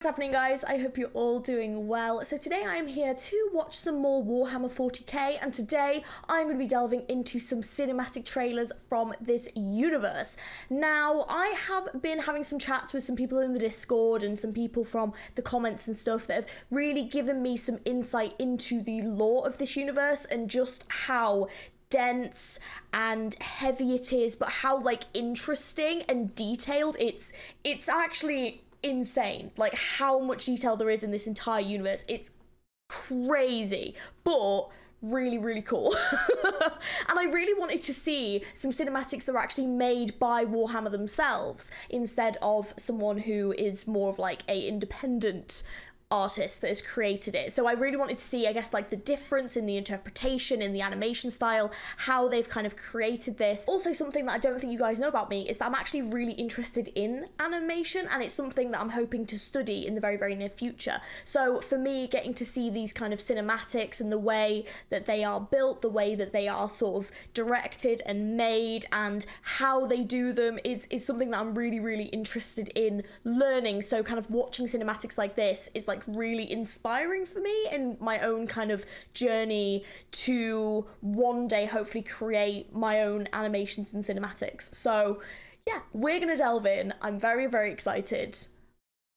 What's happening, guys? I hope you're all doing well. So today I am here to watch some more Warhammer 40K, and today I'm going to be delving into some cinematic trailers from this universe. Now, I have been having some chats with some people in the Discord and some people from the comments and stuff that have really given me some insight into the lore of this universe and just how dense and heavy it is, but how like interesting and detailed it's actually insane, like how much detail there is in this entire universe. It's crazy, but really cool. And I really wanted to see some cinematics that were actually made by Warhammer themselves instead of someone who is more of like a independent artist that has created it. So I really wanted to see, I guess, like the difference in the interpretation, in the animation style, how they've kind of created this. Also, something that I don't think you guys know about me is that I'm actually really interested in animation, and it's something that I'm hoping to study in the very near future. So for me, getting to see these kind of cinematics and the way that they are built, the way that they are sort of directed and made, and how they do them is something that I'm really interested in learning. So kind of watching cinematics like this is like really inspiring for me in my own kind of journey to one day hopefully create my own animations and cinematics. So yeah, we're gonna delve in. I'm very excited.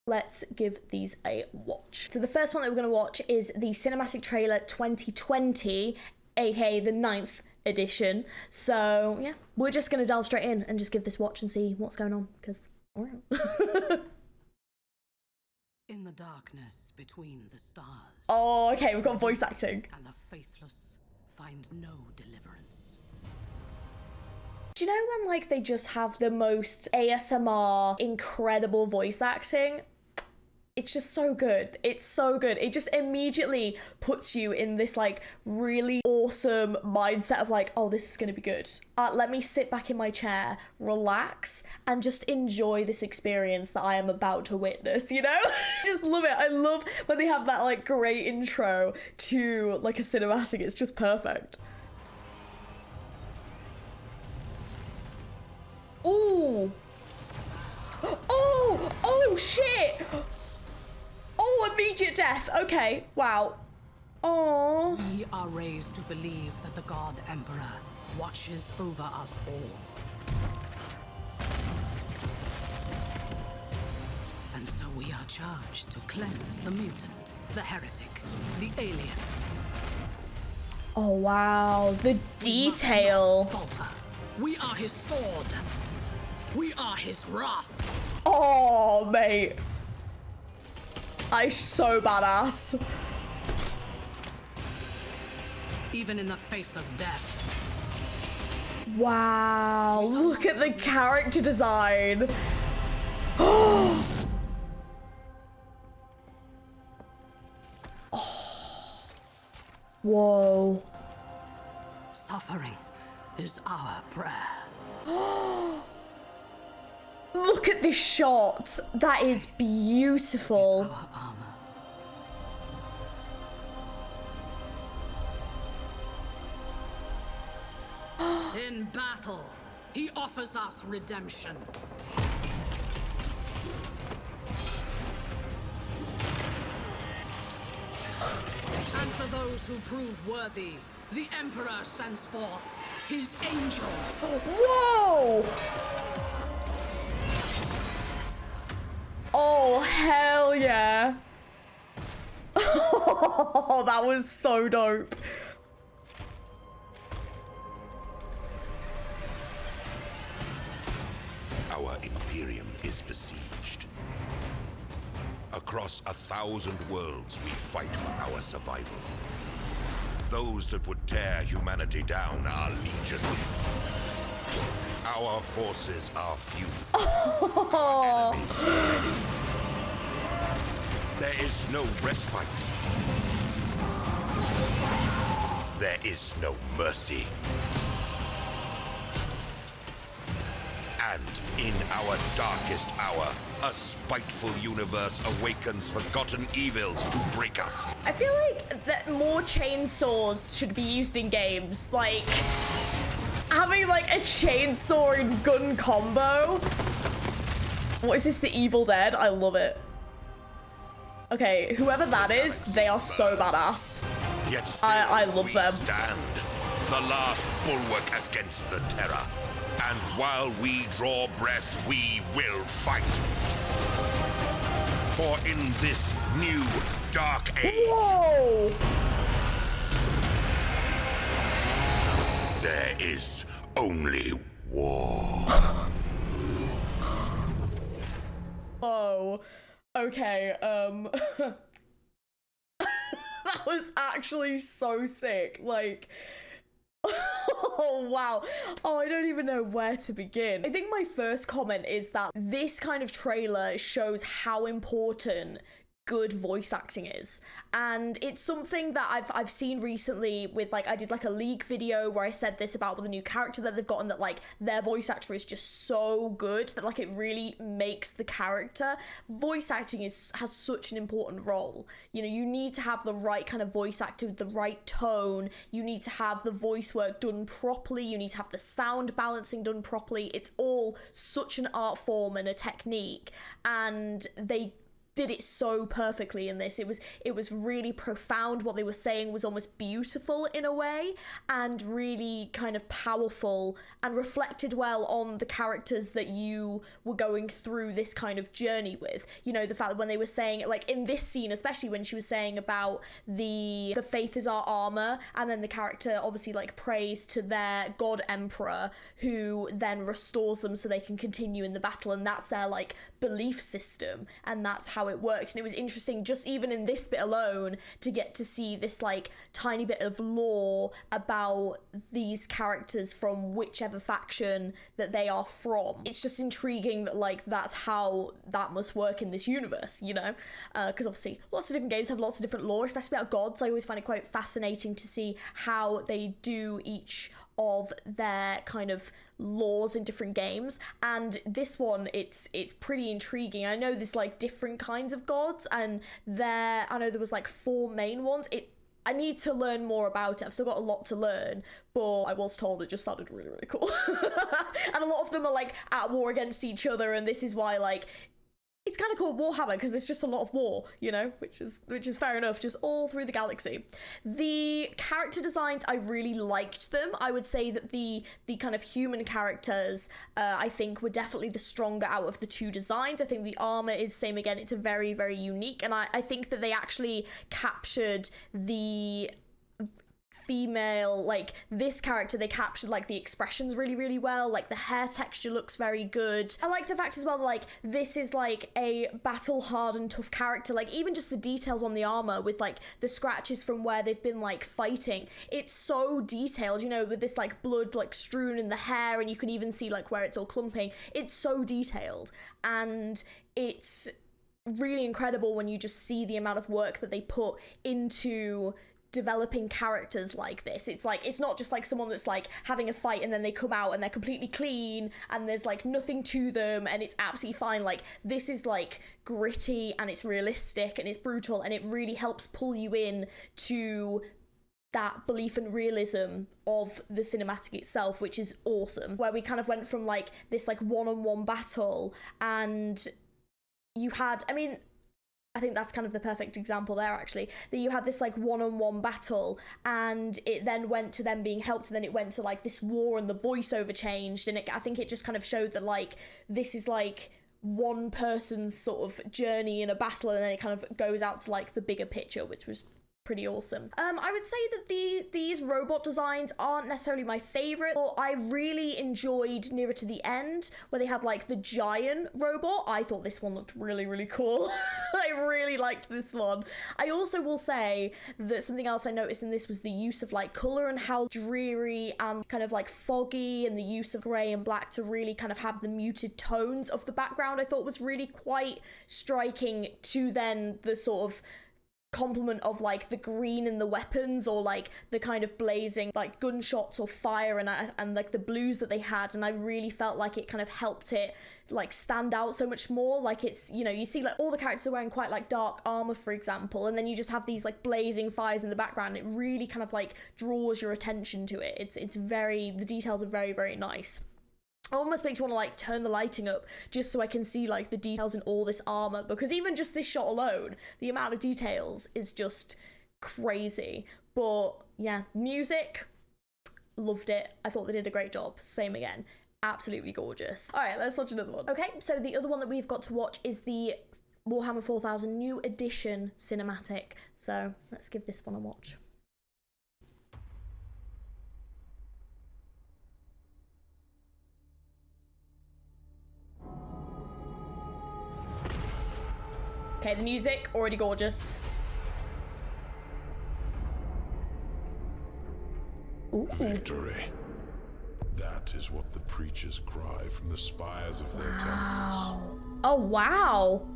Let's give these a watch. So the first one that we're gonna watch is the cinematic trailer 2020, aka the 9th edition. So yeah, we're just gonna delve straight in and just give this watch and see what's going on, because in the darkness between the stars. Oh, okay, we've got voice acting. And the faithless find no deliverance. Do you know when like they just have the most ASMR incredible voice acting? It's just so good. It's so good. It just immediately puts you in this like really awesome mindset of like, oh, this is gonna be good. Let me sit back in my chair, relax, and just enjoy this experience that I am about to witness, you know? I just love it. I love when they have that like great intro to like a cinematic. It's just perfect. Ooh. Oh shit. Oh, immediate death. Okay, wow. Oh. We are raised to believe that the God Emperor watches over us all. And so we are charged to cleanse the mutant, the heretic, the alien. Oh, wow. The detail. Falter. We are his sword. We are his wrath. Oh, mate. So badass. Even in the face of death. Wow, look at the character design. Oh. Whoa. Suffering is our prayer. Look at this shot. That is beautiful. Our armor. In battle, he offers us redemption. And for those who prove worthy, the Emperor sends forth his angels. Whoa! Oh, hell yeah. Oh, that was so dope. Our Imperium is besieged. Across 1,000 worlds, we fight for our survival. Those that would tear humanity down are legion. Our forces are few. Our enemies many. There is no respite. There is no mercy. And in our darkest hour, a spiteful universe awakens forgotten evils to break us. I feel like that more chainsaws should be used in games. Like, having like a chainsaw and gun combo. What is this, The Evil Dead? I love it. Okay, whoever that is, they are so badass. Yet still I love we them. stand, the last bulwark against the terror. And while we draw breath, we will fight. For in this new dark age, Whoa! there is only war. Oh, okay, that was actually so sick, like, oh wow. Oh, I don't even know where to begin. I think my first comment is that this kind of trailer shows how important good voice acting is, and it's something that I've seen recently with, like, I did like a League video where I said this about the new character that they've gotten, that like their voice actor is just so good that like it really makes the character. Voice acting has such an important role. You know, you need to have the right kind of voice actor with the right tone, you need to have the voice work done properly, you need to have the sound balancing done properly. It's all such an art form and a technique, and they did it so perfectly in this. It was really profound. What they were saying was almost beautiful in a way, and really kind of powerful, and reflected well on the characters that you were going through this kind of journey with. You know, the fact that when they were saying, like in this scene especially, when she was saying about the faith is our armor, and then the character obviously like prays to their god emperor, who then restores them so they can continue in the battle, and that's their like belief system, and that's how it works. And it was interesting, just even in this bit alone, to get to see this like tiny bit of lore about these characters from whichever faction that they are from. It's just intriguing that like that's how that must work in this universe, you know, because obviously lots of different games have lots of different lore, especially about gods. I always find it quite fascinating to see how they do each of their kind of laws in different games, and this one it's pretty intriguing. I know there's like different kinds of gods, and I know there was like 4 main ones. I need to learn more about it. I've still got a lot to learn, but I was told it just sounded really, really cool. And a lot of them are like at war against each other, and this is why like it's kind of called Warhammer, because there's just a lot of war, you know, which is fair enough, just all through the galaxy. The character designs, I really liked them. I would say that the kind of human characters, I think, were definitely the stronger out of the 2 designs. I think the armor is same again. It's a very, very unique, and I think that they actually captured the female, like this character, they captured like the expressions really, really well. Like the hair texture looks very good. I like the fact as well that, like, this is like a battle hardened tough character. Like even just the details on the armor with like the scratches from where they've been like fighting, it's so detailed, you know, with this like blood like strewn in the hair, and you can even see like where it's all clumping. It's so detailed, and it's really incredible when you just see the amount of work that they put into developing characters like this. It's like, it's not just like someone that's like having a fight and then they come out and they're completely clean and there's like nothing to them and it's absolutely fine. Like this is like gritty and it's realistic and it's brutal, and it really helps pull you in to that belief and realism of the cinematic itself, which is awesome. Where we kind of went from like this like one-on-one battle, and you had, I mean, I think that's kind of the perfect example there, actually, that you had this like one-on-one battle, and it then went to them being helped, and then it went to like this war, and the voiceover changed, and I think it just kind of showed that like this is like one person's sort of journey in a battle, and then it kind of goes out to like the bigger picture, which was pretty awesome. I would say that these robot designs aren't necessarily my favorite, but I really enjoyed nearer to the end where they had like the giant robot. I thought this one looked really, really cool. I really liked this one. I also will say that something else I noticed in this was the use of like color and how dreary and kind of like foggy, and the use of gray and black to really kind of have the muted tones of the background. I thought was really quite striking, to then the sort of complement of like the green in the weapons, or like the kind of blazing like gunshots or fire, and like the blues that they had, and I really felt like it kind of helped it like stand out so much more. Like it's, you know, you see like all the characters are wearing quite like dark armor, for example, and then you just have these like blazing fires in the background. It really kind of like draws your attention to it. It's very, the details are very, very nice. It almost makes you want to like turn the lighting up just so I can see like the details in all this armor, because even just this shot alone, the amount of details is just crazy. But yeah, music, loved it. I thought they did a great job. Same again. Absolutely gorgeous. All right, let's watch another one. Okay, so the other one that we've got to watch is the Warhammer 4000 New Edition cinematic. So let's give this one a watch. Okay, the music, already gorgeous. Ooh. Victory. That is what the preachers cry from the spires of their temples. Oh, wow.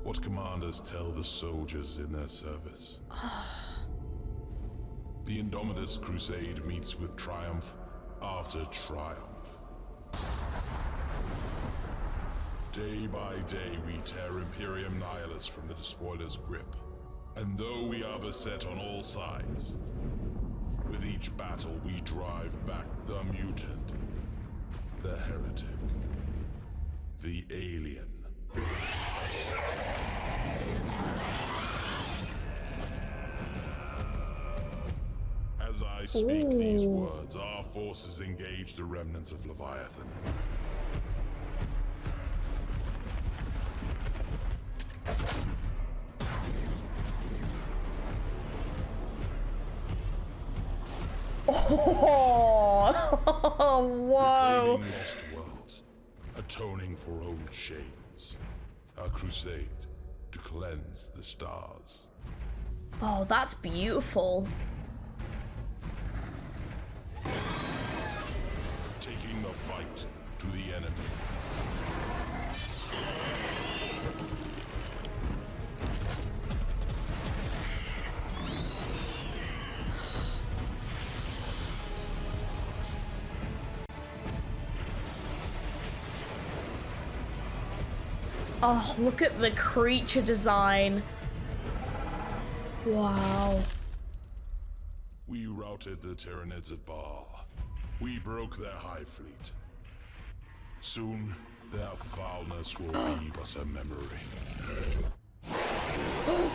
What commanders tell the soldiers in their service. The Indomitus crusade meets with triumph after triumph. Day by day we tear Imperium Nihilus from the despoiler's grip. And though we are beset on all sides, with each battle we drive back the mutant, the heretic, the alien. As I speak these words, our forces engage the remnants of Leviathan. Oh, whoa. Reclaiming lost worlds, atoning for old shames. A crusade to cleanse the stars. Oh, that's beautiful. Taking the fight to the enemy. Oh, look at the creature design. Wow. We routed the Tyranids at Baal. We broke their high fleet. Soon, their foulness will be but a memory.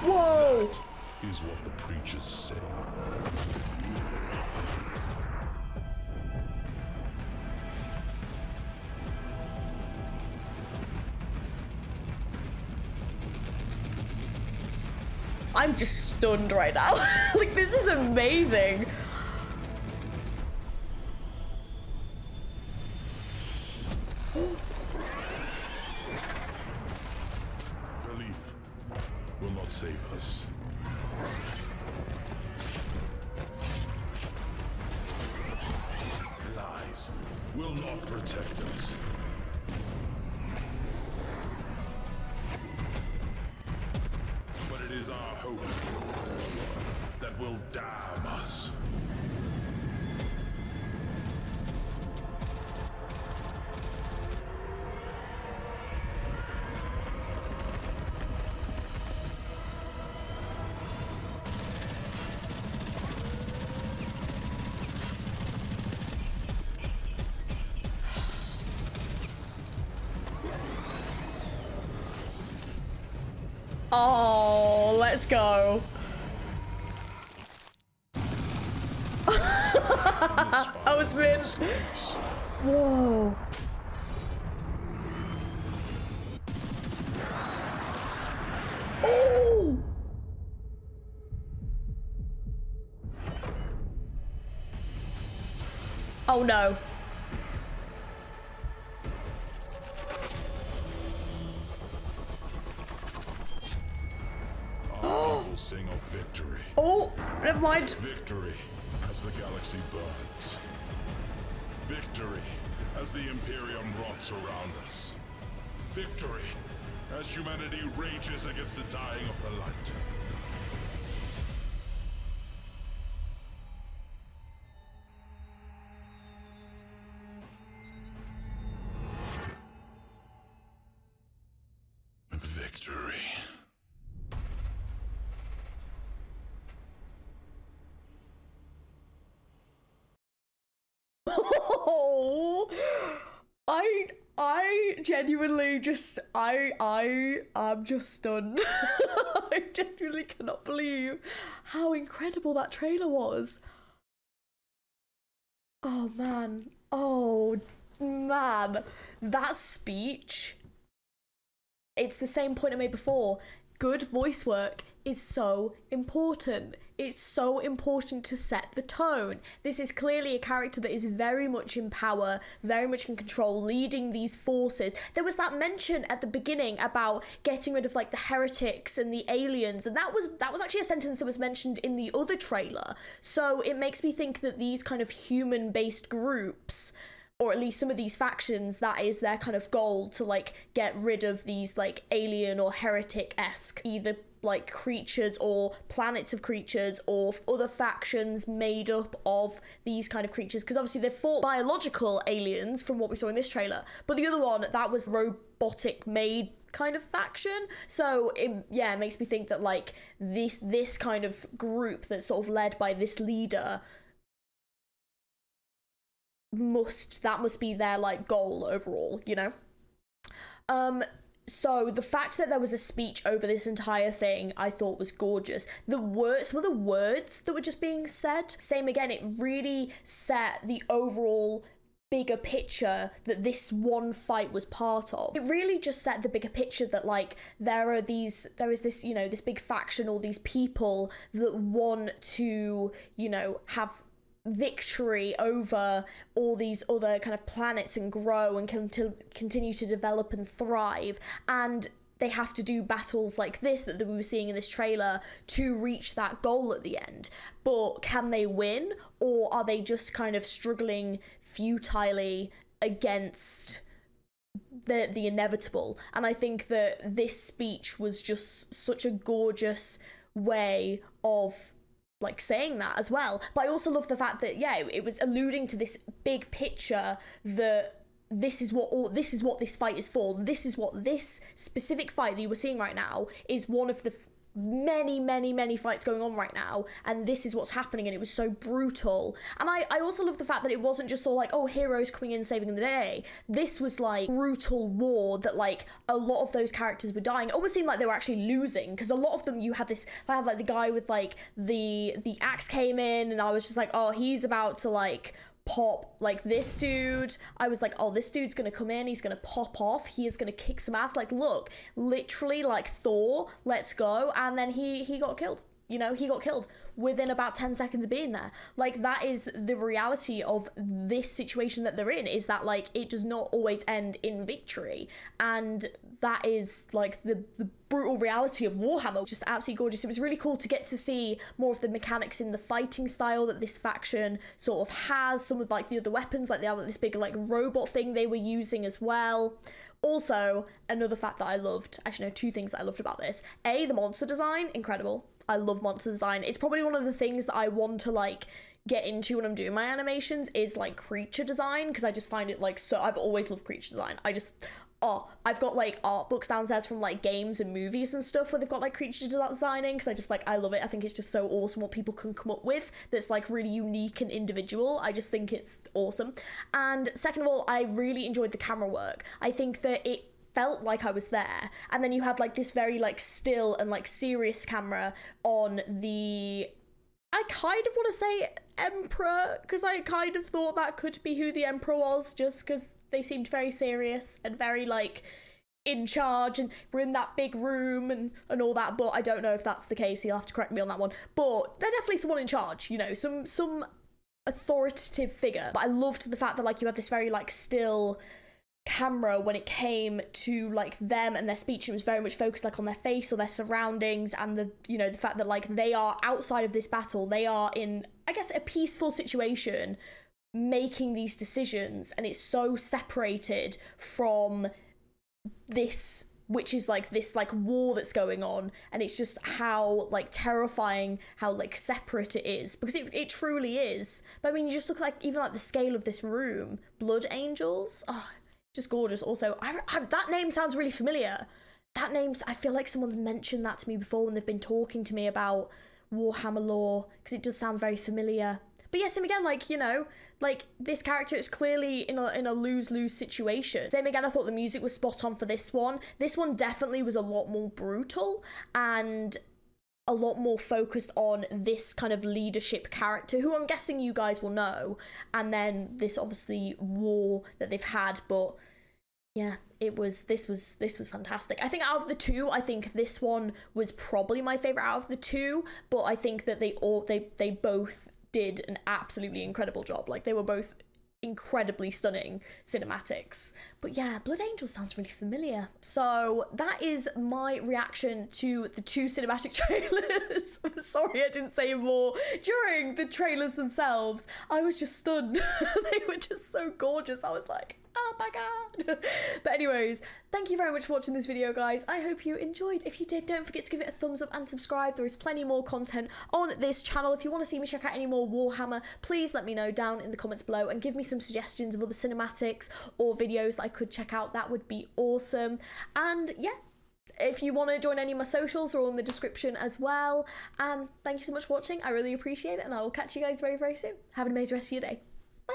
Whoa! That is what the preachers say. I'm just stunned right now. Like, this is amazing. Belief will not save us. Lies will not protect us. But it is our hope that will damn us. Oh, let's go. I was been. Whoa. Oh. Oh no. People sing of victory. Oh, never mind. Victory as the galaxy burns. Victory as the Imperium rots around us. Victory as humanity rages against the dying of the light. Victory. Oh, I genuinely just, I'm just stunned. I genuinely cannot believe how incredible that trailer was. Oh man, that speech, it's the same point I made before. Good voice work is so important. It's so important to set the tone. This is clearly a character that is very much in power, very much in control, leading these forces. There was that mention at the beginning about getting rid of like the heretics and the aliens, and that was actually a sentence that was mentioned in the other trailer. So it makes me think that these kind of human-based groups, or at least some of these factions, that is their kind of goal, to like get rid of these like alien or heretic-esque either like creatures or planets of creatures or other factions made up of these kind of creatures, because obviously they fought biological aliens from what we saw in this trailer, but the other one, that was robotic made kind of faction. So it makes me think that like this kind of group that's sort of led by this leader must be their like goal overall, you know. So the fact that there was a speech over this entire thing, I thought was gorgeous. Some of the words that were just being said, same again, it really set the overall bigger picture that this one fight was part of. It really just set the bigger picture that like there is this, you know, this big faction, all these people that want to, you know, have victory over all these other kind of planets and grow and continue to develop and thrive, and they have to do battles like this that we were seeing in this trailer to reach that goal at the end. But can they win, or are they just kind of struggling futilely against the inevitable? And I think that this speech was just such a gorgeous way of like saying that as well. But I also love the fact that it was alluding to this big picture that this is what this fight is for. This is what this specific fight that you were seeing right now is one of the many fights going on right now, and this is what's happening, and it was so brutal. And I also love the fact that it wasn't just all like, oh, heroes coming in saving the day. This was like brutal war that like a lot of those characters were dying. It almost seemed like they were actually losing, because a lot of them, I had like the guy with like the axe came in, and I was just like, oh, he's about to like pop. Like this dude, I was like, oh, this dude's gonna come in, he's gonna pop off, he is gonna kick some ass. Like, look, literally like Thor, let's go. And then he got killed. You know, he got killed within about 10 seconds of being there. Like, that is the reality of this situation that they're in, is that like it does not always end in victory, and that is like the brutal reality of Warhammer. Just absolutely gorgeous. It was really cool to get to see more of the mechanics in the fighting style that this faction sort of has. Some of like the other weapons, like they have like this big like robot thing they were using as well. Also, another fact that I loved, actually no, two things that I loved about this. A, the monster design, incredible. I love monster design. It's probably one of the things that I want to like get into when I'm doing my animations, is like creature design, because I just find it like so, I've always loved creature design. I've got like art books downstairs from like games and movies and stuff where they've got like creature designing, because I just like, I love it. I think it's just so awesome what people can come up with that's like really unique and individual. I just think it's awesome. And second of all, I really enjoyed the camera work. I think that it felt like I was there, and then you had like this very like still and like serious camera on the, I kind of want to say Emperor, because I kind of thought that could be who the Emperor was, just because they seemed very serious and very like in charge, and we're in that big room and all that. But I don't know if that's the case, you'll have to correct me on that one. But they're definitely someone in charge, you know, some authoritative figure. But I loved the fact that like you had this very like still camera when it came to like them and their speech. It was very much focused like on their face or their surroundings, and the, you know, the fact that like they are outside of this battle, they are in, I guess, a peaceful situation making these decisions, and it's so separated from this, which is like this like war that's going on. And it's just how like terrifying how like separate it is, because it truly is. But I mean, you just look like even like the scale of this room, blood angels, oh, just gorgeous. Also, that name sounds really familiar. That name's, I feel like someone's mentioned that to me before when they've been talking to me about Warhammer lore, because it does sound very familiar. But yeah, same again, like, you know, like, this character is clearly in a lose-lose situation. Same again, I thought the music was spot on for this one. This one definitely was a lot more brutal and a lot more focused on this kind of leadership character, who I'm guessing you guys will know, and then this obviously war that they've had. But yeah, this was fantastic. I think out of the two, I think this one was probably my favorite out of the two, but I think that they both did an absolutely incredible job. Like, they were both incredibly stunning cinematics. But yeah, Blood Angel sounds really familiar. So that is my reaction to the two cinematic trailers. I'm sorry I didn't say more during the trailers themselves. I was just stunned. They were just so gorgeous. I was like, oh my god. But anyways, thank you very much for watching this video, guys. I hope you enjoyed. If you did, don't forget to give it a thumbs up and subscribe. There is plenty more content on this channel. If you want to see me check out any more Warhammer, please let me know down in the comments below and give me some suggestions of other cinematics or videos that I could check out. That would be awesome. And yeah, if you want to join any of my socials, they're all in the description as well. And thank you so much for watching. I really appreciate it, and I will catch you guys very, very soon. Have an amazing rest of your day. Bye.